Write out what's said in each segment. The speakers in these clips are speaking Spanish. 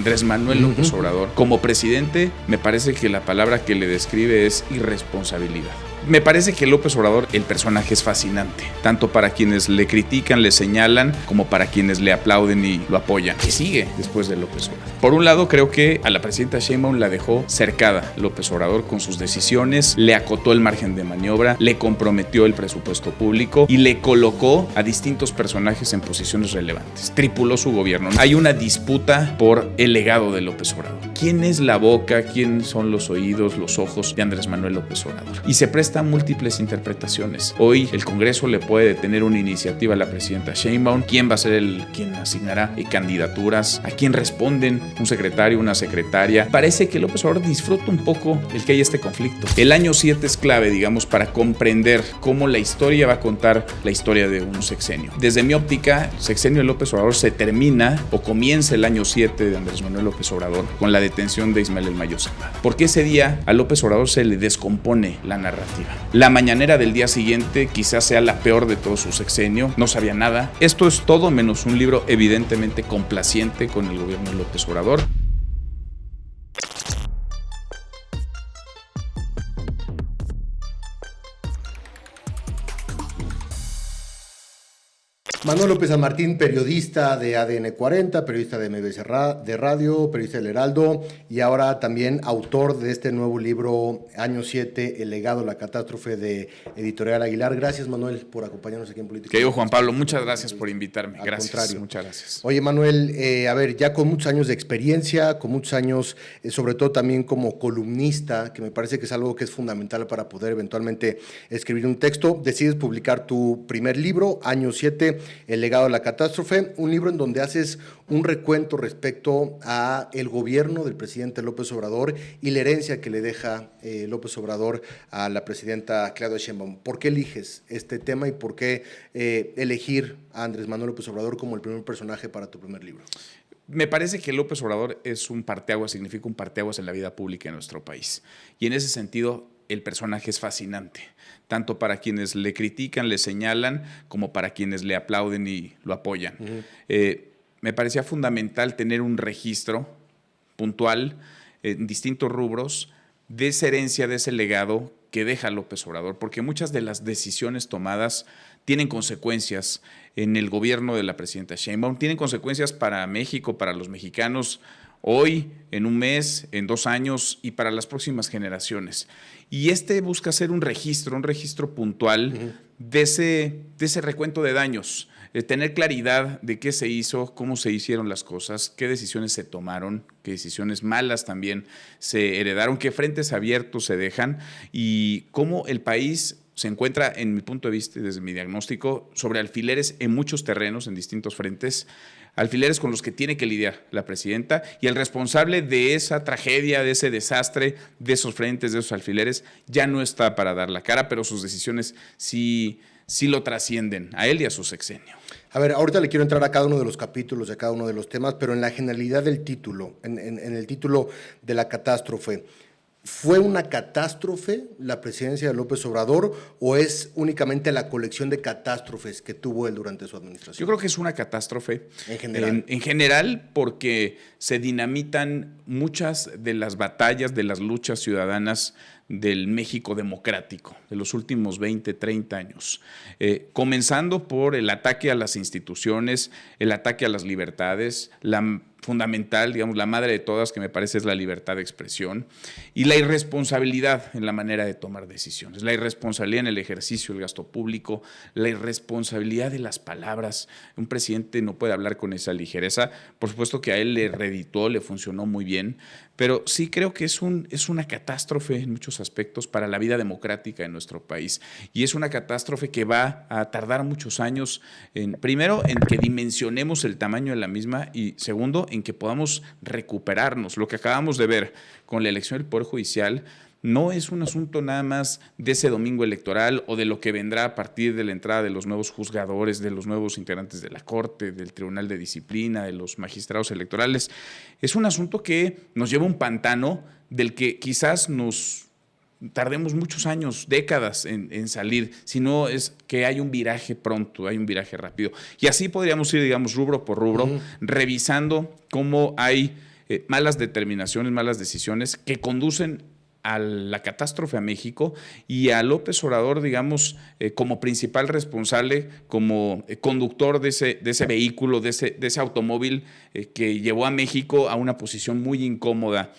Andrés Manuel López Obrador, como presidente, me parece que la palabra que le describe es irresponsabilidad. Me parece que López Obrador, el personaje es fascinante, tanto para quienes le critican, le señalan, como para quienes le aplauden y lo apoyan. ¿Qué sigue después de López Obrador? Por un lado, creo que a la presidenta Sheinbaum la dejó cercada López Obrador con sus decisiones, le acotó el margen de maniobra, le comprometió el presupuesto público y le colocó a distintos personajes en posiciones relevantes. Tripuló su gobierno. Hay una disputa por el legado de López Obrador. ¿Quién es la boca? ¿Quién son los oídos, los ojos de Andrés Manuel López Obrador? Y se presta múltiples interpretaciones. Hoy el Congreso le puede detener una iniciativa a la presidenta Sheinbaum. ¿Quién va a ser quien asignará candidaturas? ¿A quién responden? ¿Un secretario, una secretaria? Parece que López Obrador disfruta un poco el que haya este conflicto. El año 7 es clave, digamos, para comprender cómo la historia va a contar la historia de un sexenio. Desde mi óptica, el sexenio de López Obrador se termina o comienza el año 7 de Andrés Manuel López Obrador con la detención de Ismael El Mayo Zambada. Porque ese día a López Obrador se le descompone la narrativa. La mañanera del día siguiente quizás sea la peor de todo su sexenio, no sabía nada. Esto es todo menos un libro evidentemente complaciente con el gobierno de López Obrador. Manuel López San Martín, periodista de ADN 40, periodista de MBS de Radio, periodista del Heraldo y ahora también autor de este nuevo libro, Año 7, El legado, la catástrofe, de Editorial Aguilar. Gracias, Manuel, por acompañarnos aquí en Política. Querido Juan Pablo, muchas gracias por invitarme. Gracias, contrario. Muchas gracias. Oye, Manuel, ya con muchos años de experiencia, con muchos años, sobre todo también como columnista, que me parece que es algo que es fundamental para poder eventualmente escribir un texto, decides publicar tu primer libro, Año 7, El legado de la catástrofe, un libro en donde haces un recuento respecto a el gobierno del presidente López Obrador y la herencia que le deja López Obrador a la presidenta Claudia Sheinbaum. ¿Por qué eliges este tema y por qué elegir a Andrés Manuel López Obrador como el primer personaje para tu primer libro? Me parece que López Obrador es un parteaguas, significa un parteaguas en la vida pública de nuestro país. Y en ese sentido, el personaje es fascinante, tanto para quienes le critican, le señalan, como para quienes le aplauden y lo apoyan. Me parecía fundamental tener un registro puntual en distintos rubros de esa herencia, de ese legado que deja López Obrador, porque muchas de las decisiones tomadas tienen consecuencias en el gobierno de la presidenta Sheinbaum, tienen consecuencias para México, para los mexicanos, hoy, en un mes, en 2 años y para las próximas generaciones. Y busca ser un registro puntual de ese recuento de daños, tener claridad de qué se hizo, cómo se hicieron las cosas, qué decisiones se tomaron, qué decisiones malas también se heredaron, qué frentes abiertos se dejan y cómo el país se encuentra, en mi punto de vista, desde mi diagnóstico, sobre alfileres en muchos terrenos, en distintos frentes, alfileres con los que tiene que lidiar la presidenta, y el responsable de esa tragedia, de ese desastre, de esos frentes, de esos alfileres, ya no está para dar la cara, pero sus decisiones sí lo trascienden a él y a su sexenio. A ver, ahorita le quiero entrar a cada uno de los capítulos, a cada uno de los temas, pero en la generalidad del título, en el título de la catástrofe, ¿fue una catástrofe la presidencia de López Obrador o es únicamente la colección de catástrofes que tuvo él durante su administración? Yo creo que es una catástrofe. En general. En general, porque se dinamitan muchas de las batallas, de las luchas ciudadanas del México democrático de los últimos 20, 30 años. Comenzando por el ataque a las instituciones, el ataque a las libertades, la fundamental, digamos, la madre de todas, que me parece es la libertad de expresión, y la irresponsabilidad en la manera de tomar decisiones, la irresponsabilidad en el ejercicio del gasto público, la irresponsabilidad de las palabras. Un presidente no puede hablar con esa ligereza. Por supuesto que a él le reditó, le funcionó muy bien, pero sí creo que es una catástrofe en muchos aspectos para la vida democrática de nuestro país, y es una catástrofe que va a tardar muchos años, primero, en que dimensionemos el tamaño de la misma, y segundo, en que podamos recuperarnos. Lo que acabamos de ver con la elección del Poder Judicial no es un asunto nada más de ese domingo electoral o de lo que vendrá a partir de la entrada de los nuevos juzgadores, de los nuevos integrantes de la Corte, del Tribunal de Disciplina, de los magistrados electorales. Es un asunto que nos lleva a un pantano del que quizás nos tardemos muchos años, décadas en salir, si no es que hay un viraje pronto, hay un viraje rápido. Y así podríamos ir, digamos, rubro por rubro, revisando cómo hay malas determinaciones, malas decisiones que conducen a la catástrofe a México y a López Obrador, digamos, como principal responsable, como conductor de ese vehículo, de ese automóvil que llevó a México a una posición muy incómoda,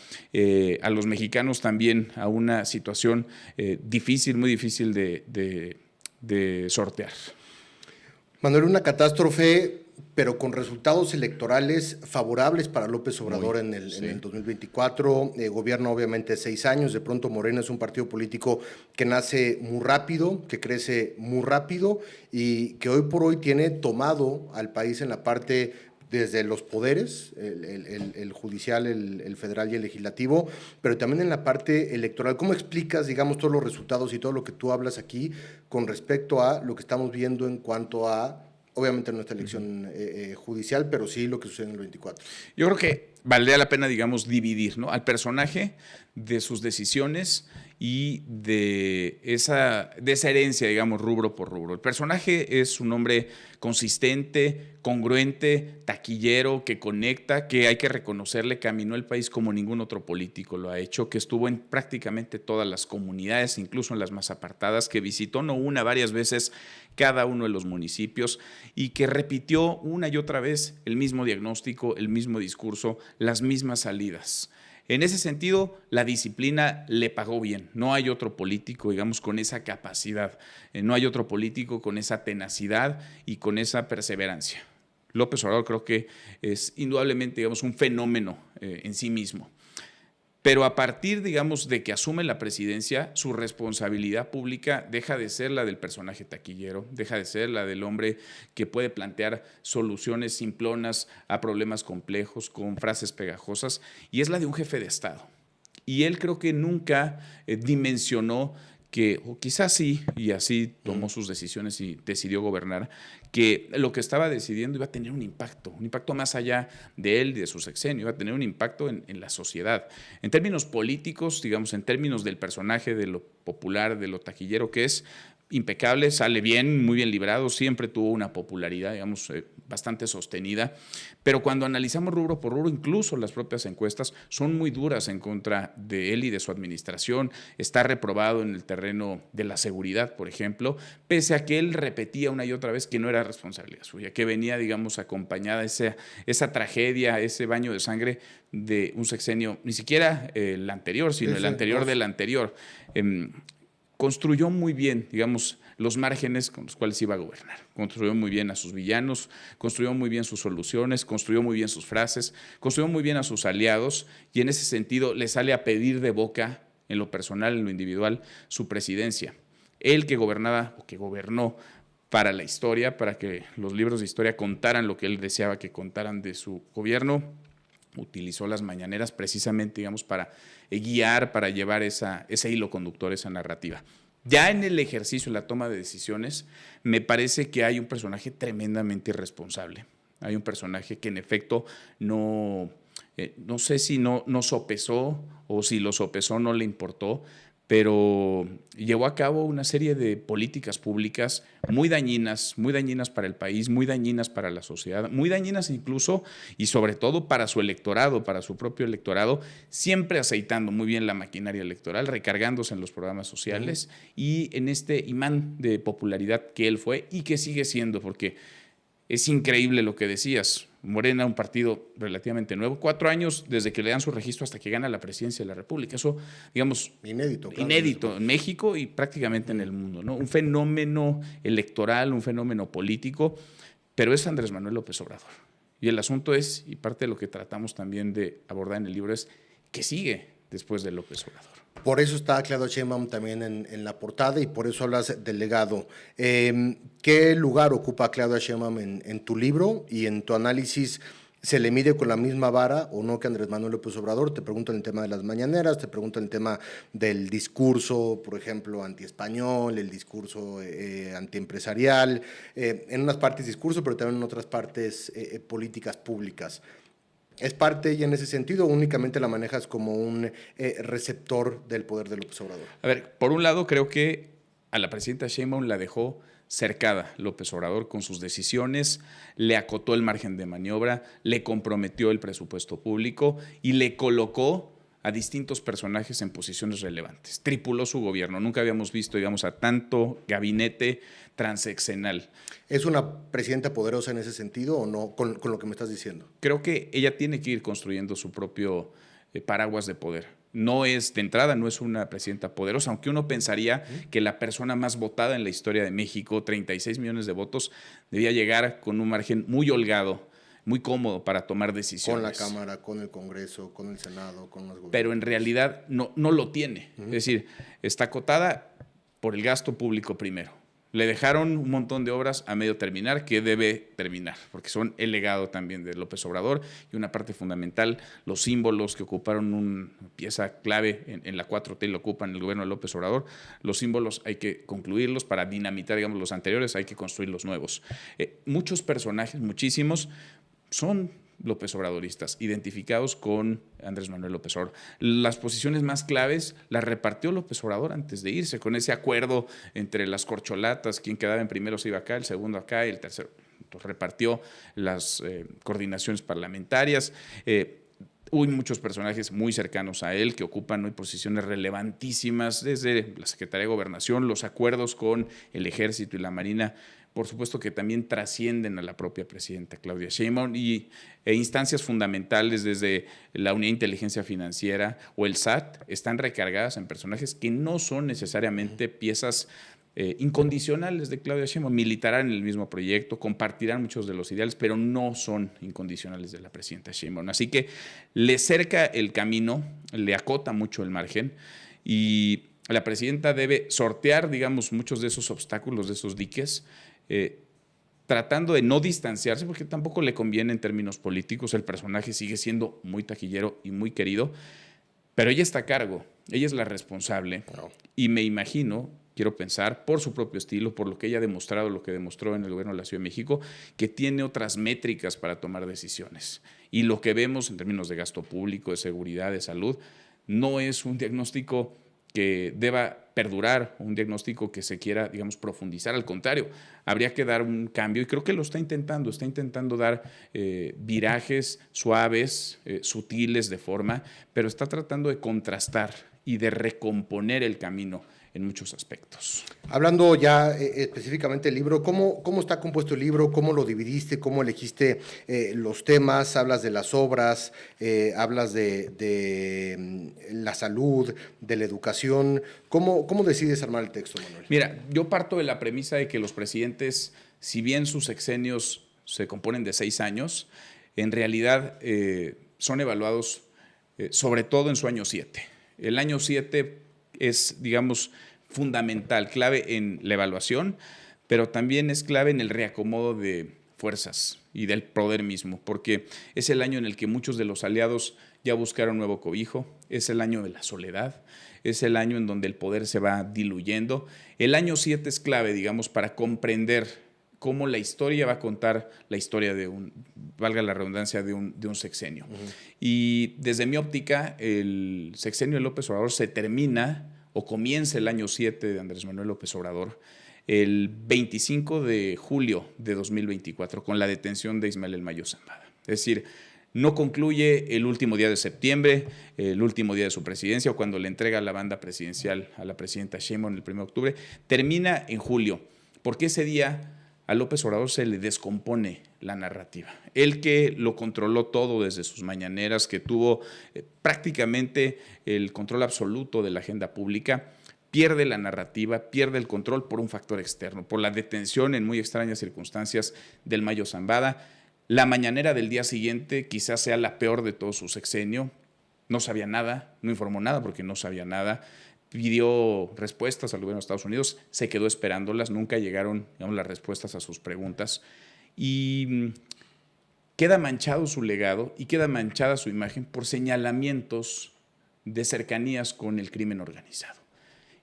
a los mexicanos también a una situación difícil, muy difícil de sortear. Manuel, una catástrofe, pero con resultados electorales favorables para López Obrador en el 2024. Gobierna obviamente 6 años, de pronto Morena es un partido político que nace muy rápido, que crece muy rápido y que hoy por hoy tiene tomado al país en la parte desde los poderes, el judicial, el federal y el legislativo, pero también en la parte electoral. ¿Cómo explicas, digamos, todos los resultados y todo lo que tú hablas aquí con respecto a lo que estamos viendo en cuanto a, obviamente no esta elección judicial, pero sí lo que sucede en el 24? Yo creo que valdría la pena, digamos, dividir, ¿no?, al personaje de sus decisiones y de esa herencia, digamos, rubro por rubro. El personaje es un hombre consistente, congruente, taquillero, que conecta, que hay que reconocerle, caminó el país como ningún otro político lo ha hecho, que estuvo en prácticamente todas las comunidades, incluso en las más apartadas, que visitó no una, varias veces cada uno de los municipios y que repitió una y otra vez el mismo diagnóstico, el mismo discurso, las mismas salidas. En ese sentido, la disciplina le pagó bien. No hay otro político, digamos, con esa capacidad. No hay otro político con esa tenacidad y con esa perseverancia. López Obrador creo que es indudablemente, digamos, un fenómeno en sí mismo. Pero a partir, digamos, de que asume la presidencia, su responsabilidad pública deja de ser la del personaje taquillero, deja de ser la del hombre que puede plantear soluciones simplonas a problemas complejos con frases pegajosas, y es la de un jefe de Estado. Y él creo que nunca dimensionó que, o quizás sí, y así tomó sus decisiones y decidió gobernar, que lo que estaba decidiendo iba a tener un impacto más allá de él y de su sexenio, iba a tener un impacto en la sociedad. En términos políticos, digamos, en términos del personaje, de lo popular, de lo taquillero que es, impecable, sale bien, muy bien librado, siempre tuvo una popularidad, digamos, bastante sostenida, pero cuando analizamos rubro por rubro, incluso las propias encuestas son muy duras en contra de él y de su administración. Está reprobado en el terreno de la seguridad, por ejemplo, pese a que él repetía una y otra vez que no era responsabilidad suya, que venía, digamos, acompañada esa tragedia, ese baño de sangre de un sexenio, ni siquiera el anterior, sino el anterior del anterior. Construyó muy bien, digamos, los márgenes con los cuales iba a gobernar. Construyó muy bien a sus villanos, construyó muy bien sus soluciones, construyó muy bien sus frases, construyó muy bien a sus aliados y en ese sentido le sale a pedir de boca, en lo personal, en lo individual, su presidencia. Él que gobernaba o que gobernó para la historia, para que los libros de historia contaran lo que él deseaba que contaran de su gobierno, utilizó las mañaneras precisamente, digamos, para guiar, para llevar ese hilo conductor, esa narrativa. Ya en el ejercicio, en la toma de decisiones, me parece que hay un personaje tremendamente irresponsable. Hay un personaje que en efecto no sé si no sopesó o si lo sopesó no le importó, pero llevó a cabo una serie de políticas públicas muy dañinas para el país, muy dañinas para la sociedad, muy dañinas incluso y sobre todo para su electorado, para su propio electorado, siempre aceitando muy bien la maquinaria electoral, recargándose en los programas sociales y en este imán de popularidad que él fue y que sigue siendo, porque es increíble lo que decías. Morena, un partido relativamente nuevo, 4 años desde que le dan su registro hasta que gana la presidencia de la República. Eso, digamos, inédito en México y prácticamente en el mundo, ¿no? Un fenómeno electoral, un fenómeno político, pero es Andrés Manuel López Obrador. Y el asunto es, y parte de lo que tratamos también de abordar en el libro es, ¿qué sigue después de López Obrador? Por eso está Claudia Sheinbaum también en la portada y por eso hablas del legado. ¿Qué lugar ocupa Claudia Sheinbaum en tu libro y en tu análisis? ¿Se le mide con la misma vara o no que Andrés Manuel López Obrador? Te pregunto en el tema de las mañaneras, te pregunto en el tema del discurso, por ejemplo, antiespañol, el discurso antiempresarial, en unas partes discurso, pero también en otras partes políticas públicas. ¿Es parte y en ese sentido únicamente la manejas como un receptor del poder de López Obrador? A ver, por un lado creo que a la presidenta Sheinbaum la dejó cercada López Obrador con sus decisiones, le acotó el margen de maniobra, le comprometió el presupuesto público y le colocó a distintos personajes en posiciones relevantes. Tripuló su gobierno. Nunca habíamos visto, digamos, a tanto gabinete transeccional. ¿Es una presidenta poderosa en ese sentido o no, con lo que me estás diciendo? Creo que ella tiene que ir construyendo su propio paraguas de poder. No es, de entrada, no es una presidenta poderosa, aunque uno pensaría que la persona más votada en la historia de México, 36 millones de votos, debía llegar con un margen muy holgado, muy cómodo para tomar decisiones. Con la Cámara, con el Congreso, con el Senado, con los gobiernos. Pero en realidad no lo tiene. Es decir, está acotada por el gasto público primero. Le dejaron un montón de obras a medio terminar que debe terminar, porque son el legado también de López Obrador y una parte fundamental, los símbolos que ocuparon una pieza clave en la 4T y lo ocupan el gobierno de López Obrador. Los símbolos hay que concluirlos para dinamitar, digamos, los anteriores, hay que construir los nuevos. Muchos personajes, muchísimos, son López Obradoristas, identificados con Andrés Manuel López Obrador. Las posiciones más claves las repartió López Obrador antes de irse, con ese acuerdo entre las corcholatas, quien quedaba en primero se iba acá, el segundo acá y el tercero. Entonces, repartió las coordinaciones parlamentarias. Hubo muchos personajes muy cercanos a él que ocupan hoy posiciones relevantísimas, desde la Secretaría de Gobernación, los acuerdos con el Ejército y la Marina, por supuesto que también trascienden a la propia presidenta Claudia Sheinbaum e instancias fundamentales desde la Unidad de Inteligencia Financiera o el SAT están recargadas en personajes que no son necesariamente piezas incondicionales de Claudia Sheinbaum. Militarán en el mismo proyecto, compartirán muchos de los ideales, pero no son incondicionales de la presidenta Sheinbaum. Así que le cerca el camino, le acota mucho el margen y la presidenta debe sortear, digamos, muchos de esos obstáculos, de esos diques, tratando de no distanciarse, porque tampoco le conviene en términos políticos. El personaje sigue siendo muy taquillero y muy querido, pero ella está a cargo, ella es la responsable. Y me imagino, quiero pensar, por su propio estilo, por lo que ella ha demostrado, lo que demostró en el gobierno de la Ciudad de México, que tiene otras métricas para tomar decisiones. Y lo que vemos en términos de gasto público, de seguridad, de salud, no es un diagnóstico que deba perdurar, un diagnóstico que se quiera, digamos, profundizar. Al contrario, habría que dar un cambio y creo que lo está intentando dar virajes suaves, sutiles de forma, pero está tratando de contrastar y de recomponer el camino en muchos aspectos. Hablando ya específicamente del libro, ¿cómo está compuesto el libro? ¿Cómo lo dividiste? ¿Cómo elegiste los temas? Hablas de las obras, hablas de la salud, de la educación. ¿Cómo decides armar el texto, Manuel? Mira, yo parto de la premisa de que los presidentes, si bien sus sexenios se componen de 6 años, en realidad son evaluados sobre todo en su año 7. El año 7 es, digamos, fundamental, clave en la evaluación, pero también es clave en el reacomodo de fuerzas y del poder mismo, porque es el año en el que muchos de los aliados ya buscaron nuevo cobijo, es el año de la soledad, es el año en donde el poder se va diluyendo. El año 7 es clave, digamos, para comprender cómo la historia va a contar la historia de valga la redundancia, de un sexenio. Y desde mi óptica, el sexenio de López Obrador se termina o comienza el año 7 de Andrés Manuel López Obrador el 25 de julio de 2024 con la detención de Ismael El Mayo Zambada. Es decir, no concluye el último día de septiembre, el último día de su presidencia o cuando le entrega la banda presidencial a la presidenta Sheinbaum el 1 de octubre, termina en julio, porque ese día a López Obrador se le descompone la narrativa. Él que lo controló todo desde sus mañaneras, que tuvo prácticamente el control absoluto de la agenda pública, pierde la narrativa, pierde el control por un factor externo, por la detención en muy extrañas circunstancias del Mayo Zambada. La mañanera del día siguiente quizás sea la peor de todo su sexenio. No sabía nada, no informó nada porque no sabía nada. Pidió respuestas al gobierno de Estados Unidos, se quedó esperándolas, nunca llegaron, digamos, las respuestas a sus preguntas y queda manchado su legado y queda manchada su imagen por señalamientos de cercanías con el crimen organizado.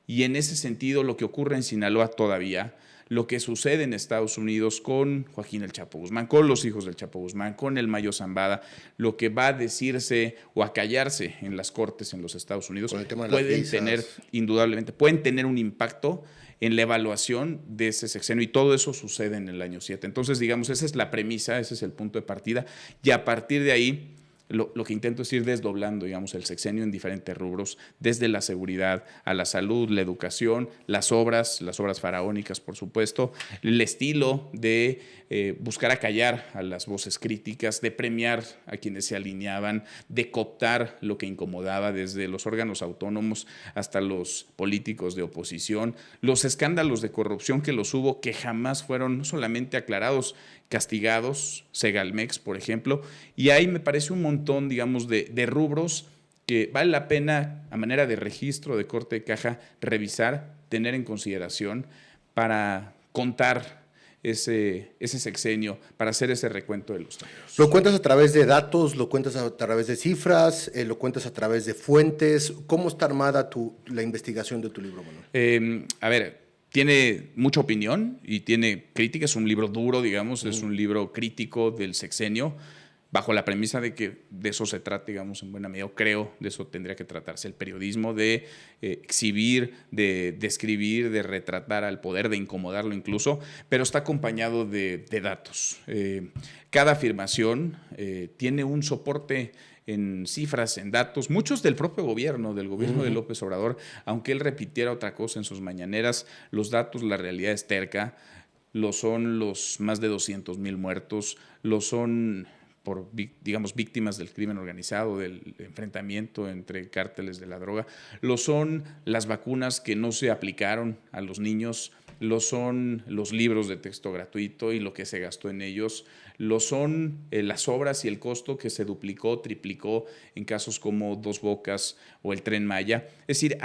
Y en ese sentido, lo que ocurre en Sinaloa todavía, lo que sucede en Estados Unidos con Joaquín El Chapo Guzmán, con los hijos del Chapo Guzmán, con el Mayo Zambada, lo que va a decirse o a callarse en las cortes en los Estados Unidos, pueden tener un impacto en la evaluación de ese sexenio, y todo eso sucede en el año 7. Entonces, digamos, esa es la premisa, ese es el punto de partida, y a partir de ahí lo que intento es ir desdoblando, digamos, el sexenio en diferentes rubros, desde la seguridad a la salud, la educación, las obras faraónicas, por supuesto, el estilo de buscar acallar a las voces críticas, de premiar a quienes se alineaban, de cooptar lo que incomodaba, desde los órganos autónomos hasta los políticos de oposición, los escándalos de corrupción que los hubo, que jamás fueron no solamente aclarados, castigados, Segalmex, por ejemplo, y ahí me parece un montón, digamos, de rubros que vale la pena, a manera de registro, de corte de caja, revisar, tener en consideración para contar ese sexenio, para hacer ese recuento de los años. ¿Lo cuentas a través de datos, lo cuentas a través de cifras, lo cuentas a través de fuentes? ¿Cómo está armada la investigación de tu libro, Manuel? A ver, tiene mucha opinión y tiene crítica, es un libro duro, digamos, es un libro crítico del sexenio, bajo la premisa de que de eso se trata, digamos, en buena medida, creo, de eso tendría que tratarse el periodismo, de exhibir, de describir, de retratar al poder, de incomodarlo incluso, pero está acompañado de datos. Cada afirmación tiene un soporte en cifras, en datos, muchos del propio gobierno, del gobierno de López Obrador, aunque él repitiera otra cosa en sus mañaneras, los datos, la realidad es terca, lo son los más de 200,000 muertos, lo son por, digamos, víctimas del crimen organizado, del enfrentamiento entre cárteles de la droga, lo son las vacunas que no se aplicaron a los niños, lo son los libros de texto gratuito y lo que se gastó en ellos, lo son las obras y el costo que se duplicó, triplicó en casos como Dos Bocas o el Tren Maya. Es decir,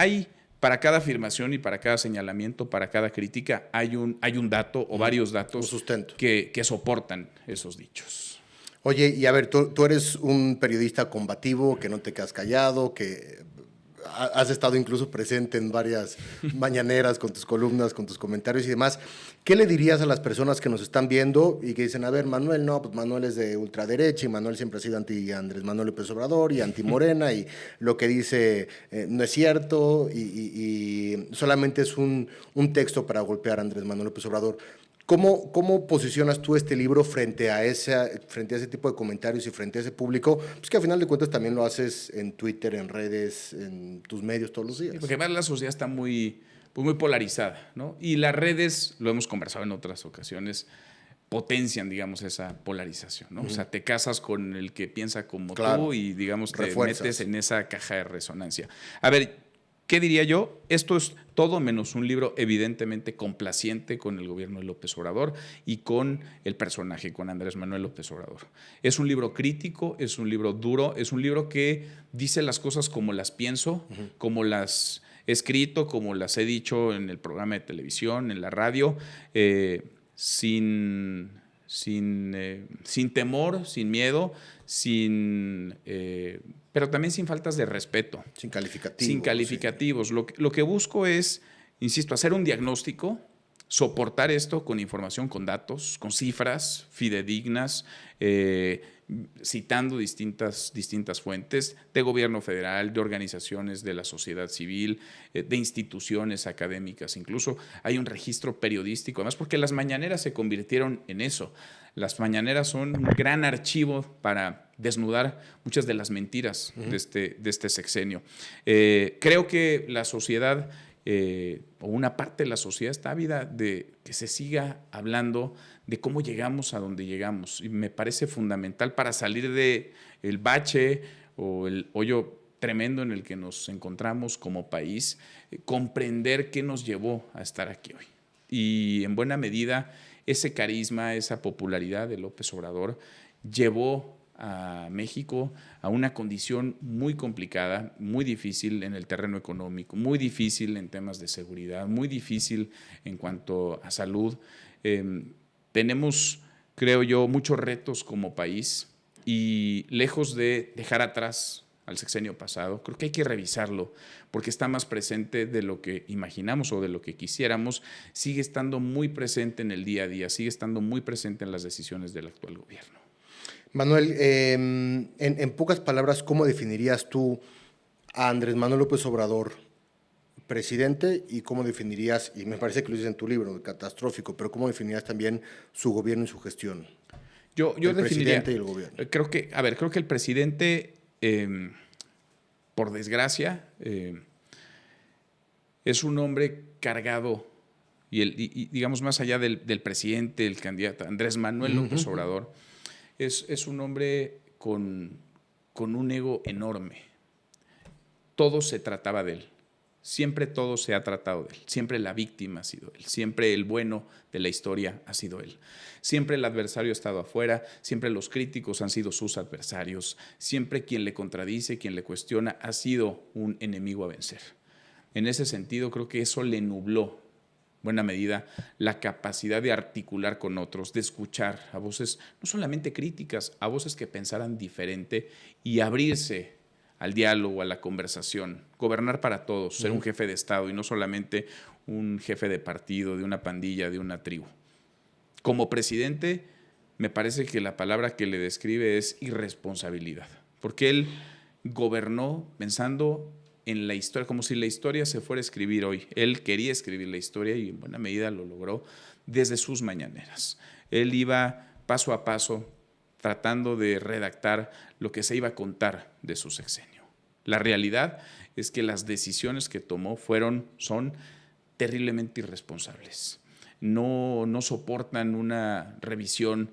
para cada afirmación y para cada señalamiento, para cada crítica, hay un dato o varios datos sustento que soportan esos dichos. Oye, y a ver, tú eres un periodista combativo, que no te quedas callado, que has estado incluso presente en varias mañaneras con tus columnas, con tus comentarios y demás. ¿Qué le dirías a las personas que nos están viendo y que dicen, a ver, Manuel, no, pues Manuel es de ultraderecha y Manuel siempre ha sido anti Andrés Manuel López Obrador y anti Morena y lo que dice no es cierto y solamente es un texto para golpear a Andrés Manuel López Obrador? ¿Cómo posicionas tú este libro frente a ese tipo de comentarios y frente a ese público? Pues que al final de cuentas también lo haces en Twitter, en redes, en tus medios todos los días. Sí, porque además la sociedad está muy polarizada, ¿no? Y las redes, lo hemos conversado en otras ocasiones, potencian, digamos, esa polarización, ¿no? O sea, te casas con el que piensa como tú y, digamos, te metes en esa caja de resonancia. A ver, ¿qué diría yo? Esto es todo menos un libro evidentemente complaciente con el gobierno de López Obrador y con el personaje, con Andrés Manuel López Obrador. Es un libro crítico, es un libro duro, es un libro que dice las cosas como las pienso, como las he escrito, como las he dicho en el programa de televisión, en la radio, sin temor, sin miedo, pero también sin faltas de respeto. Sin calificativos. Sin calificativos. Sí. Lo que busco es, insisto, hacer un diagnóstico, soportar esto con información, con datos, con cifras fidedignas, citando distintas fuentes de gobierno federal, de organizaciones de la sociedad civil, de instituciones académicas. Incluso hay un registro periodístico, además porque las mañaneras se convirtieron en eso. Las mañaneras son un gran archivo para desnudar muchas de las mentiras de este sexenio. Creo que la sociedad, o una parte de la sociedad, está ávida de que se siga hablando de cómo llegamos a donde llegamos. Y me parece fundamental para salir del bache o el hoyo tremendo en el que nos encontramos como país, comprender qué nos llevó a estar aquí hoy. Y en buena medida, ese carisma, esa popularidad de López Obrador llevó a México a una condición muy complicada, muy difícil en el terreno económico, muy difícil en temas de seguridad, muy difícil en cuanto a salud. Tenemos, creo yo, muchos retos como país y lejos de dejar atrás al sexenio pasado, creo que hay que revisarlo porque está más presente de lo que imaginamos o de lo que quisiéramos, sigue estando muy presente en el día a día, sigue estando muy presente en las decisiones del actual gobierno. Manuel, en pocas palabras, ¿cómo definirías tú a Andrés Manuel López Obrador presidente y cómo definirías, y me parece que lo dices en tu libro, catastrófico, pero cómo definirías también su gobierno y su gestión? Yo el definiría, presidente y el gobierno. Creo que el presidente, por desgracia, es un hombre cargado, y digamos más allá del presidente, el candidato Andrés Manuel López Obrador, es un hombre con un ego enorme. Todo se trataba de él. Siempre todo se ha tratado de él. Siempre la víctima ha sido él. Siempre el bueno de la historia ha sido él. Siempre el adversario ha estado afuera. Siempre los críticos han sido sus adversarios. Siempre quien le contradice, quien le cuestiona, ha sido un enemigo a vencer. En ese sentido, creo que eso le nubló, en buena medida, la capacidad de articular con otros, de escuchar a voces no solamente críticas, a voces que pensaran diferente y abrirse al diálogo, a la conversación, gobernar para todos, ser un jefe de Estado y no solamente un jefe de partido, de una pandilla, de una tribu. Como presidente, me parece que la palabra que le describe es irresponsabilidad, porque él gobernó pensando en la historia, como si la historia se fuera a escribir hoy. Él quería escribir la historia y en buena medida lo logró desde sus mañaneras. Él iba paso a paso tratando de redactar lo que se iba a contar de su sexenio. La realidad es que las decisiones que tomó son terriblemente irresponsables. No soportan una revisión,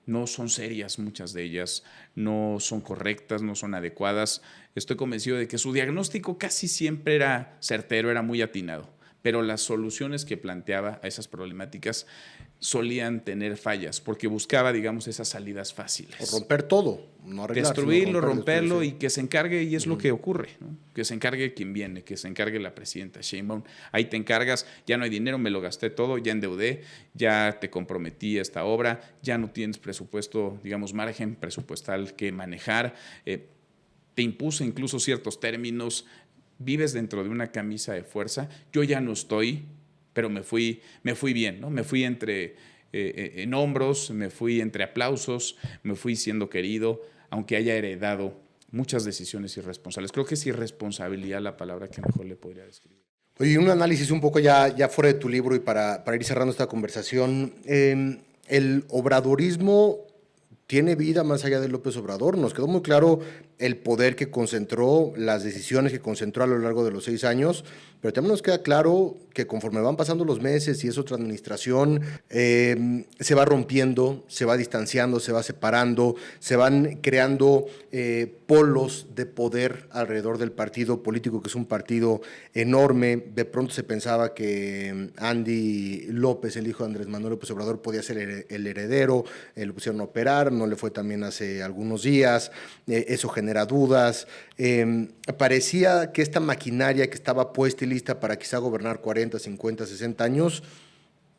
no son serias muchas de ellas, no son correctas, no son adecuadas. Estoy convencido de que su diagnóstico casi siempre era certero, era muy atinado, pero las soluciones que planteaba a esas problemáticas solían tener fallas, porque buscaba, digamos, esas salidas fáciles. O romper todo, no arreglar. Destruirlo, romperlo y que se encargue, y es lo que ocurre, ¿no? Que se encargue quien viene, que se encargue la presidenta Sheinbaum. Ahí te encargas, ya no hay dinero, me lo gasté todo, ya endeudé, ya te comprometí a esta obra, ya no tienes presupuesto, digamos, margen presupuestal que manejar, te impuse incluso ciertos términos, vives dentro de una camisa de fuerza. Yo ya no estoy, pero me fui bien, ¿no? Me fui en hombros, me fui entre aplausos, me fui siendo querido, aunque haya heredado muchas decisiones irresponsables. Creo que es irresponsabilidad la palabra que mejor le podría describir. Oye, un análisis un poco ya fuera de tu libro y para ir cerrando esta conversación. El obradorismo tiene vida más allá de López Obrador. Nos quedó muy claro el poder que concentró, las decisiones que concentró a lo largo de los 6 años, pero también nos queda claro que conforme van pasando los meses y es otra administración, se va rompiendo, se va distanciando, se va separando, se van creando polos de poder alrededor del partido político, que es un partido enorme. De pronto se pensaba que Andy López, el hijo de Andrés Manuel López Obrador, podía ser el heredero, lo pusieron a operar, no le fue también hace algunos días, eso genera dudas. Parecía que esta maquinaria que estaba puesta y lista para quizá gobernar 40, 50, 60 años,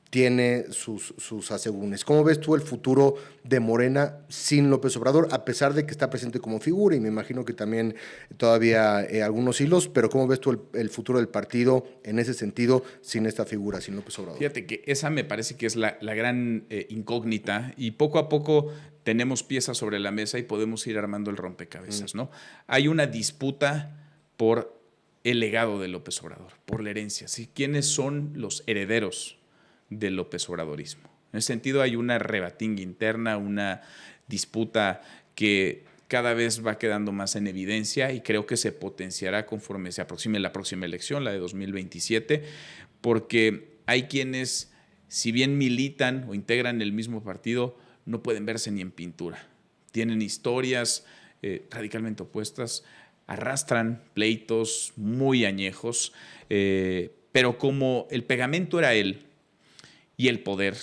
tiene sus asegúnes. ¿Cómo ves tú el futuro de Morena sin López Obrador, a pesar de que está presente como figura y me imagino que también todavía algunos hilos, pero cómo ves tú el futuro del partido en ese sentido sin esta figura, sin López Obrador? Fíjate que esa me parece que es la gran incógnita y poco a poco tenemos piezas sobre la mesa y podemos ir armando el rompecabezas, ¿no? Hay una disputa por el legado de López Obrador, por la herencia, ¿sí? ¿Quiénes son los herederos del López Obradorismo? En ese sentido hay una rebatinga interna, una disputa que cada vez va quedando más en evidencia y creo que se potenciará conforme se aproxime la próxima elección, la de 2027, porque hay quienes, si bien militan o integran el mismo partido, no pueden verse ni en pintura. Tienen historias radicalmente opuestas, arrastran pleitos muy añejos, pero como el pegamento era él, y el poder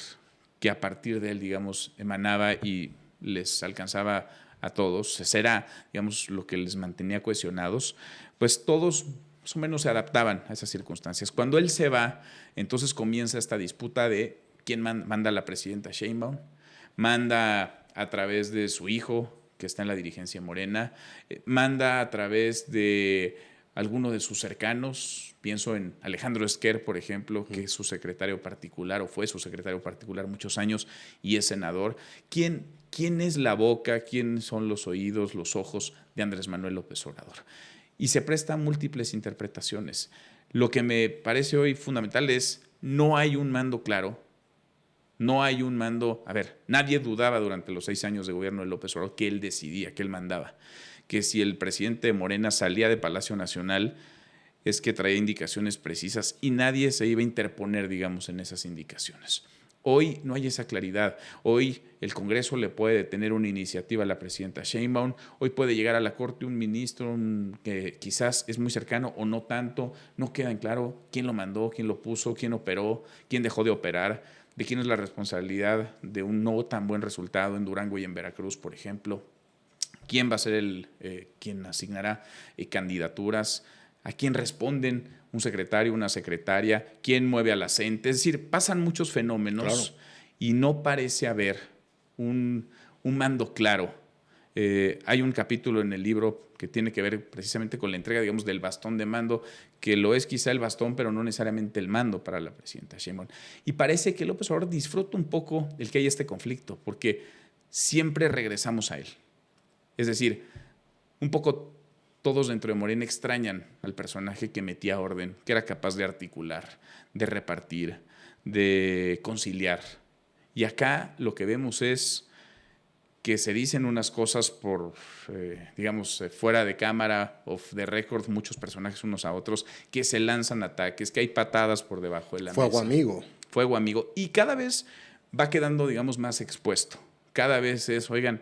que a partir de él, digamos, emanaba y les alcanzaba a todos, será, digamos, lo que les mantenía cohesionados, pues todos más o menos se adaptaban a esas circunstancias. Cuando él se va, entonces comienza esta disputa de quién manda a la presidenta Sheinbaum, manda a través de su hijo, que está en la dirigencia morena, manda a través de alguno de sus cercanos. Pienso en Alejandro Esquer, por ejemplo, que es su secretario particular o fue su secretario particular muchos años y es senador. ¿Quién es la boca, quién son los oídos, los ojos de Andrés Manuel López Obrador? Y se prestan múltiples interpretaciones. Lo que me parece hoy fundamental es no hay un mando claro. No hay un mando. A ver, nadie dudaba durante los 6 años de gobierno de López Obrador que él decidía, que él mandaba. Que si el presidente de Morena salía de Palacio Nacional es que traía indicaciones precisas y nadie se iba a interponer, digamos, en esas indicaciones. Hoy no hay esa claridad. Hoy el Congreso le puede detener una iniciativa a la presidenta Sheinbaum. Hoy puede llegar a la Corte un ministro que quizás es muy cercano o no tanto. No queda en claro quién lo mandó, quién lo puso, quién operó, quién dejó de operar, de quién es la responsabilidad de un no tan buen resultado en Durango y en Veracruz, por ejemplo. ¿Quién va a ser quien asignará candidaturas? ¿A quién responden un secretario, una secretaria? ¿Quién mueve a la CENTE? Es decir, pasan muchos fenómenos, claro, y no parece haber un mando claro. Hay un capítulo en el libro que tiene que ver precisamente con la entrega, digamos, del bastón de mando, que lo es quizá el bastón, pero no necesariamente el mando para la presidenta Sheinbaum. Y parece que López Obrador disfruta un poco el que haya este conflicto, porque siempre regresamos a él. Es decir, un poco todos dentro de Morena extrañan al personaje que metía orden, que era capaz de articular, de repartir, de conciliar. Y acá lo que vemos es que se dicen unas cosas por, fuera de cámara, off the record, muchos personajes unos a otros, que se lanzan ataques, que hay patadas por debajo de la mesa. Fuego amigo. Fuego amigo. Y cada vez va quedando, digamos, más expuesto. Cada vez es, oigan,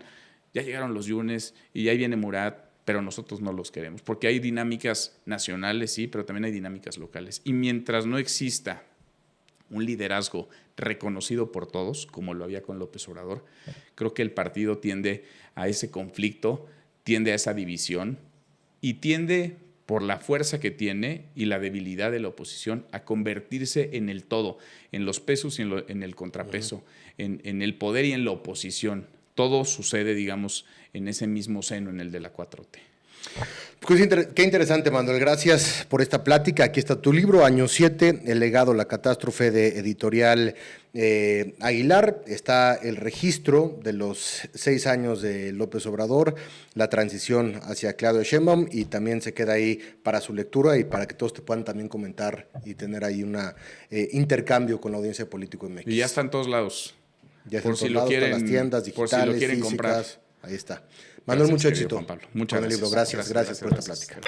ya llegaron los Yunes y ahí viene Murat, pero nosotros no los queremos, porque hay dinámicas nacionales, sí, pero también hay dinámicas locales. Y mientras no exista un liderazgo reconocido por todos, como lo había con López Obrador, creo que el partido tiende a ese conflicto, tiende a esa división y tiende, por la fuerza que tiene y la debilidad de la oposición, a convertirse en el todo, en los pesos y en el contrapeso, en el poder y en la oposición. Todo sucede, digamos, en ese mismo seno, en el de la 4T. Pues qué interesante, Manuel. Gracias por esta plática. Aquí está tu libro, Año 7, el legado, la catástrofe, de Editorial Aguilar. Está el registro de los 6 años de López Obrador, la transición hacia Claudia Sheinbaum, y también se queda ahí para su lectura y para que todos te puedan también comentar y tener ahí un intercambio con la audiencia política en México. Y ya está en todos lados. Ya está en todos lados, con las tiendas digitales, por si lo quieren físicas. comprar. Ahí está. Manuel, mucho éxito. Juan Pablo. Muchas gracias. Gracias por esta plática.